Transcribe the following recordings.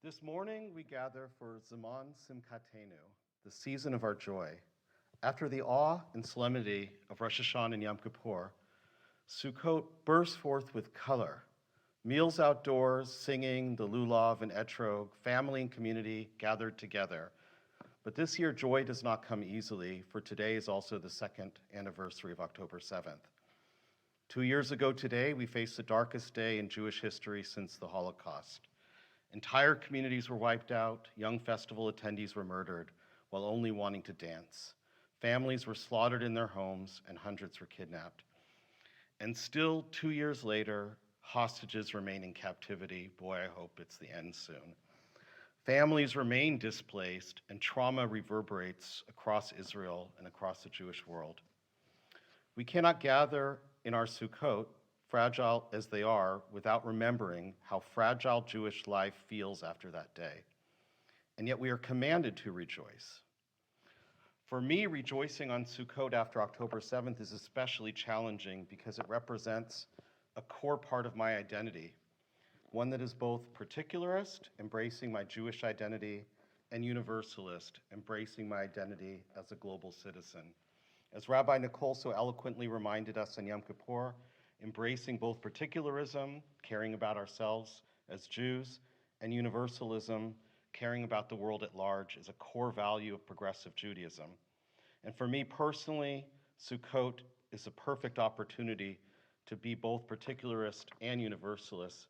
This morning we gather for Zaman Simchatenu, the season of our joy. After the awe and solemnity of Rosh Hashanah and Yom Kippur, Sukkot bursts forth with color. Meals outdoors, singing, the lulav and etrog, family and community gathered together. But this year joy does not come easily, for today is also the second anniversary of October 7th. 2 years ago today, we faced the darkest day in Jewish history since the Holocaust. Entire communities were wiped out, young festival attendees were murdered while only wanting to dance. Families were slaughtered in their homes and hundreds were kidnapped. And still, 2 years later, hostages remain in captivity. Boy, I hope it's the end soon. Families remain displaced and trauma reverberates across Israel and across the Jewish world. We cannot gather in our Sukkot, fragile as they are, without remembering how fragile Jewish life feels after that day. And yet we are commanded to rejoice. For me, rejoicing on Sukkot after October 7th is especially challenging because it represents a core part of my identity, one that is both particularist, embracing my Jewish identity, and universalist, embracing my identity as a global citizen. As Rabbi Nicole so eloquently reminded us on Yom Kippur, embracing both particularism, caring about ourselves as Jews, and universalism, caring about the world at large, is a core value of progressive Judaism. And for me personally, Sukkot is a perfect opportunity to be both particularist and universalist,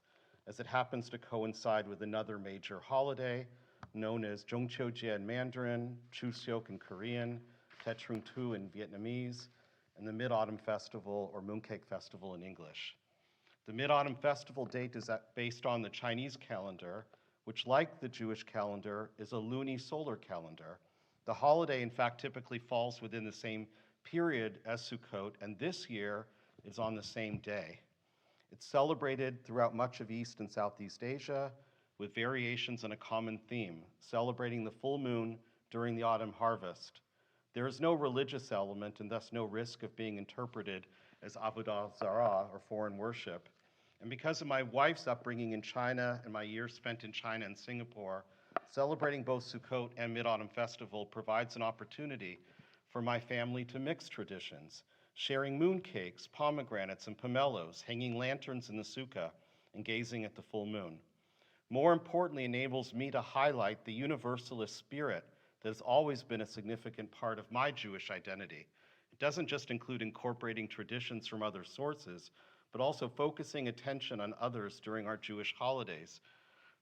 as it happens to coincide with another major holiday known as Jongcheojie in Mandarin, Chuseok in Korean, Tet Trung Thu in Vietnamese, and the Mid-Autumn Festival, or Mooncake Festival in English. The Mid-Autumn Festival date is based on the Chinese calendar, which, like the Jewish calendar, is a luni solar calendar. The holiday, in fact, typically falls within the same period as Sukkot, and this year is on the same day. It's celebrated throughout much of East and Southeast Asia, with variations on a common theme, celebrating the full moon during the autumn harvest. There is no religious element and thus no risk of being interpreted as Avodah Zarah or foreign worship. And because of my wife's upbringing in China and my years spent in China and Singapore, celebrating both Sukkot and Mid-Autumn Festival provides an opportunity for my family to mix traditions, sharing mooncakes, pomegranates, and pomelos, hanging lanterns in the sukkah, and gazing at the full moon. More importantly, enables me to highlight the universalist spirit that has always been a significant part of my Jewish identity. It doesn't just include incorporating traditions from other sources, but also focusing attention on others during our Jewish holidays.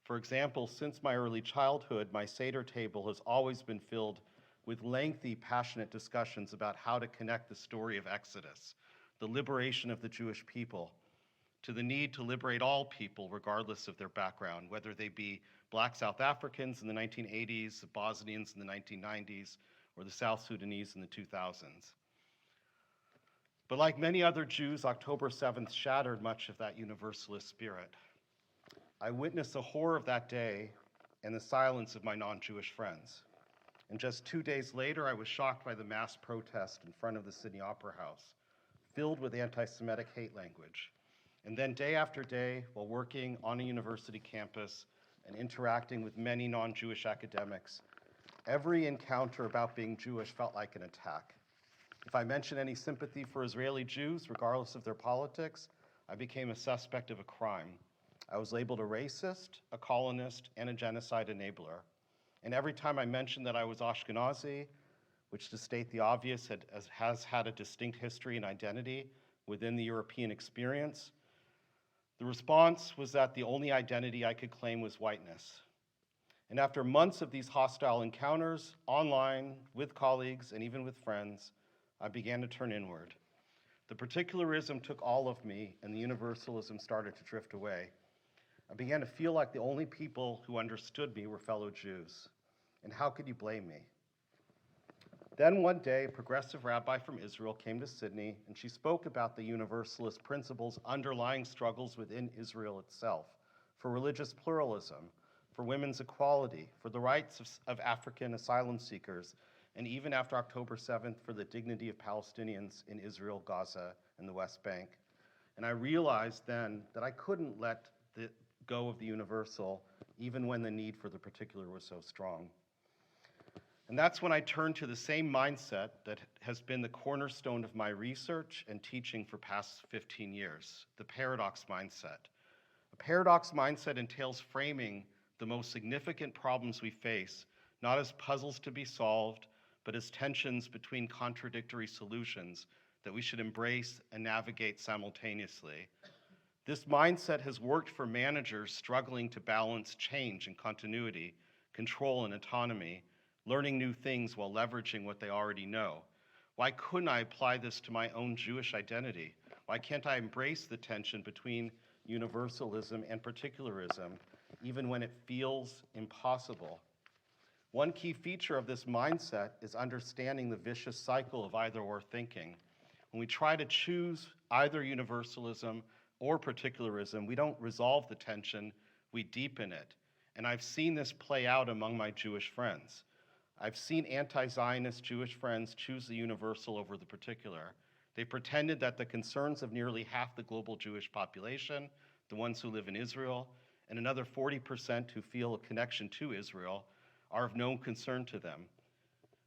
For example, since my early childhood, my Seder table has always been filled with lengthy, passionate discussions about how to connect the story of Exodus, the liberation of the Jewish people, to the need to liberate all people regardless of their background, whether they be Black South Africans in the 1980s, the Bosnians in the 1990s, or the South Sudanese in the 2000s. But like many other Jews, October 7th shattered much of that universalist spirit. I witnessed the horror of that day and the silence of my non-Jewish friends. And just 2 days later, I was shocked by the mass protest in front of the Sydney Opera House, filled with anti-Semitic hate language. And then day after day, while working on a university campus and interacting with many non-Jewish academics, every encounter about being Jewish felt like an attack. If I mentioned any sympathy for Israeli Jews, regardless of their politics, I became a suspect of a crime. I was labeled a racist, a colonist, and a genocide enabler. And every time I mentioned that I was Ashkenazi, which to state the obvious has had a distinct history and identity within the European experience, the response was that the only identity I could claim was whiteness. And after months of these hostile encounters, online, with colleagues, and even with friends, I began to turn inward. The particularism took all of me, and the universalism started to drift away. I began to feel like the only people who understood me were fellow Jews. And how could you blame me? Then one day, a progressive rabbi from Israel came to Sydney, and she spoke about the universalist principles underlying struggles within Israel itself, for religious pluralism, for women's equality, for the rights of African asylum seekers, and even after October 7th, for the dignity of Palestinians in Israel, Gaza, and the West Bank. And I realized then that I couldn't let go of the universal even when the need for the particular was so strong. And that's when I turned to the same mindset that has been the cornerstone of my research and teaching for past 15 years, the paradox mindset. A paradox mindset entails framing the most significant problems we face, not as puzzles to be solved, but as tensions between contradictory solutions that we should embrace and navigate simultaneously. This mindset has worked for managers struggling to balance change and continuity, control and autonomy, learning new things while leveraging what they already know. Why couldn't I apply this to my own Jewish identity? Why can't I embrace the tension between universalism and particularism, even when it feels impossible? One key feature of this mindset is understanding the vicious cycle of either-or thinking. When we try to choose either universalism or particularism, we don't resolve the tension, we deepen it. And I've seen this play out among my Jewish friends. I've seen anti-Zionist Jewish friends choose the universal over the particular. They pretended that the concerns of nearly half the global Jewish population, the ones who live in Israel, and another 40% who feel a connection to Israel, are of no concern to them.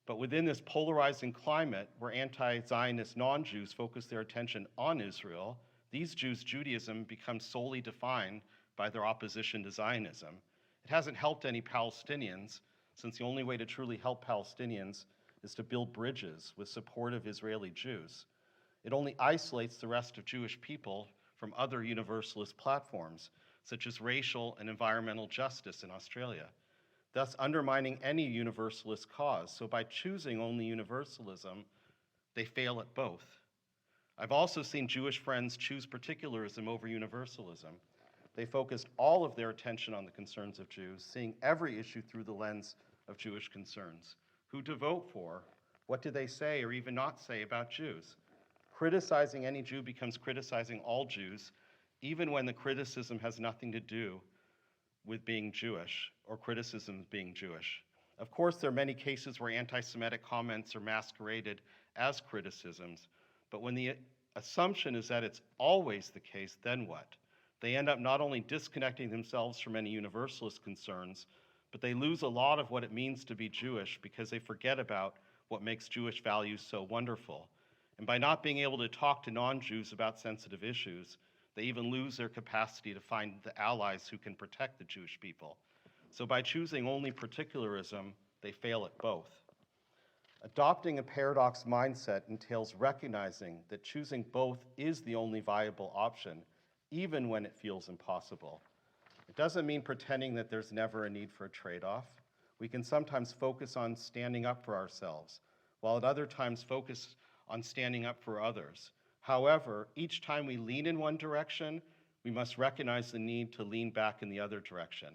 But within this polarizing climate where anti-Zionist non-Jews focus their attention on Israel, these Jews' Judaism becomes solely defined by their opposition to Zionism. It hasn't helped any Palestinians, since the only way to truly help Palestinians is to build bridges with supportive Israeli Jews. It only isolates the rest of Jewish people from other universalist platforms, such as racial and environmental justice in Australia, thus undermining any universalist cause. So by choosing only universalism, they fail at both. I've also seen Jewish friends choose particularism over universalism. They focused all of their attention on the concerns of Jews, seeing every issue through the lens of Jewish concerns. Who to vote for? What do they say or even not say about Jews? Criticizing any Jew becomes criticizing all Jews, even when the criticism has nothing to do with being Jewish or criticism of being Jewish. Of course, there are many cases where anti-Semitic comments are masqueraded as criticisms, but when the assumption is that it's always the case, then what? They end up not only disconnecting themselves from any universalist concerns, but they lose a lot of what it means to be Jewish because they forget about what makes Jewish values so wonderful. And by not being able to talk to non-Jews about sensitive issues, they even lose their capacity to find the allies who can protect the Jewish people. So by choosing only particularism, they fail at both. Adopting a paradox mindset entails recognizing that choosing both is the only viable option, even when it feels impossible. It doesn't mean pretending that there's never a need for a trade-off. We can sometimes focus on standing up for ourselves, while at other times focus on standing up for others. However, each time we lean in one direction, we must recognize the need to lean back in the other direction.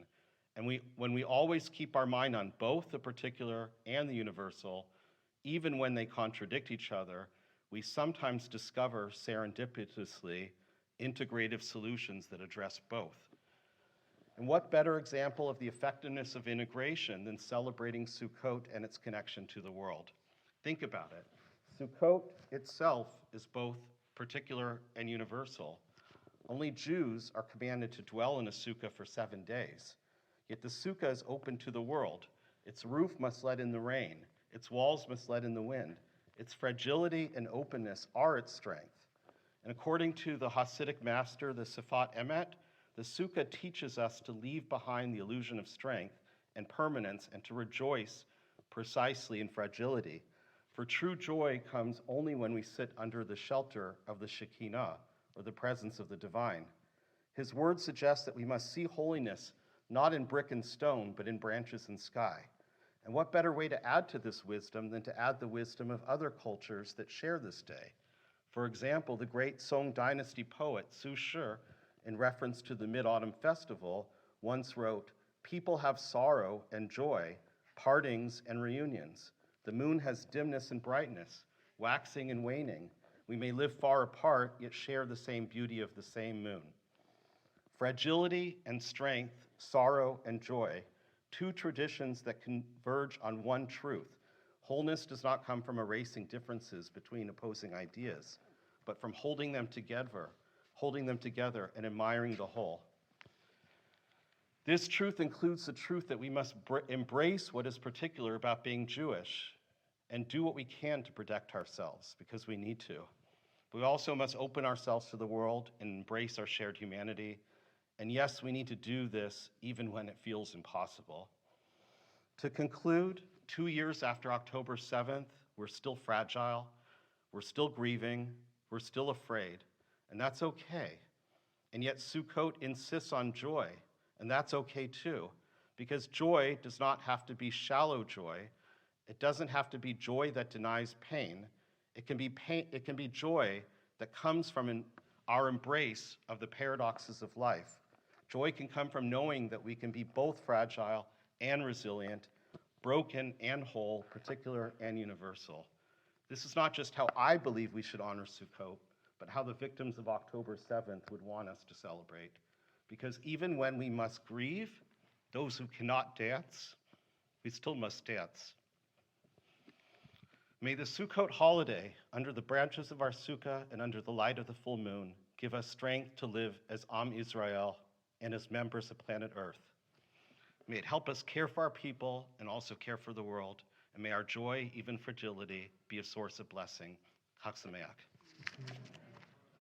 And when we always keep our mind on both the particular and the universal, even when they contradict each other, we sometimes discover serendipitously integrative solutions that address both. And what better example of the effectiveness of integration than celebrating Sukkot and its connection to the world? Think about it. Sukkot itself is both particular and universal. Only Jews are commanded to dwell in a sukkah for 7 days. Yet the sukkah is open to the world. Its roof must let in the rain. Its walls must let in the wind. Its fragility and openness are its strength. And according to the Hasidic master, the Sifat Emet, the sukkah teaches us to leave behind the illusion of strength and permanence and to rejoice precisely in fragility. For true joy comes only when we sit under the shelter of the Shekinah, or the presence of the divine. His words suggest that we must see holiness not in brick and stone, but in branches and sky. And what better way to add to this wisdom than to add the wisdom of other cultures that share this day? For example, the great Song Dynasty poet Su Shi, in reference to the Mid-Autumn Festival, once wrote, "People have sorrow and joy, partings and reunions. The moon has dimness and brightness, waxing and waning. We may live far apart, yet share the same beauty of the same moon." Fragility and strength, sorrow and joy, two traditions that converge on one truth. Wholeness does not come from erasing differences between opposing ideas, but from holding them together and admiring the whole. This truth includes the truth that we must embrace what is particular about being Jewish and do what we can to protect ourselves, because we need to. But we also must open ourselves to the world and embrace our shared humanity. And yes, we need to do this even when it feels impossible. To conclude, 2 years after October 7th, we're still fragile, we're still grieving, we're still afraid, and that's okay. And yet Sukkot insists on joy, and that's okay too, because joy does not have to be shallow joy. It doesn't have to be joy that denies pain. It can be joy that comes from our embrace of the paradoxes of life. Joy can come from knowing that we can be both fragile and resilient, broken and whole, particular and universal. This is not just how I believe we should honor Sukkot, but how the victims of October 7th would want us to celebrate. Because even when we must grieve, those who cannot dance, we still must dance. May the Sukkot holiday, under the branches of our sukkah and under the light of the full moon, give us strength to live as Am Israel and as members of planet Earth. May it help us care for our people and also care for the world. And may our joy, even fragility, be a source of blessing. Chag Sameach.